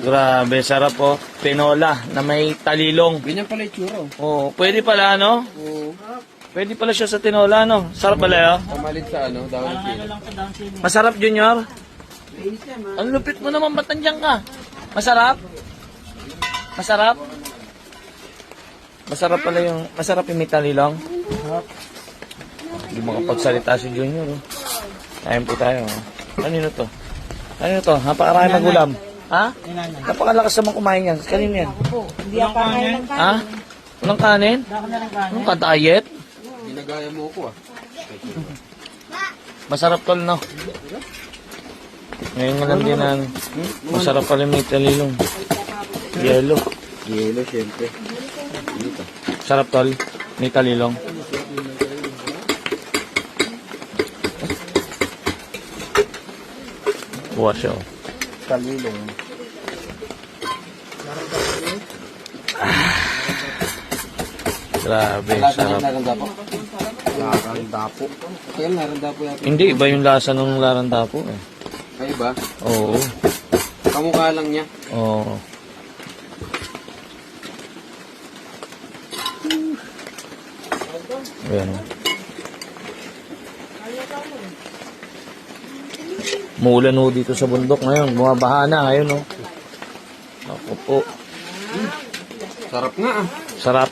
Grabe, sarap po. Tinola na may talilong. Ganyan pala yung tsura. Oh, pwede pala ano? Oo. Pwede pala siya sa tinola, no? Sarap pala, oh. Kamalit sa ano, daw ng kilo. Masarap, Junior. Ang lupit mo naman, ba't nandiyan ka? Masarap? Masarap? Masarap yung may talilong? Hindi makapagsalita si Junior, oh. Kain po tayo, oh. Kanino to? Kanino to? Napakarami magulam. Ha? Napakalakas naman kumain yan. Kanino yan? Hindi ako kakain ng kanin. Ha? Walang kanin? Anong ka-diet? Ginagaya mo ako ah. Masarap tol, no? Ngayon nga lang din ang masarap pala may talilong. Yelo. Yelo, syempre. Dito. Sarap tol, may talilong. Buwa siya, oh. Talilong. Grabe, sarap. Larandapo. Larandapo. Kaya larandapo yata. Hindi, iba yung lasa ng larandapo, eh. Ay ba? Oo. Kamukha lang niya. Oo. Ayan. Muulan ho dito sa bundok ngayon. Bumabaha na ngayon, oh. Ako po. Sarap nga ah. Sarap.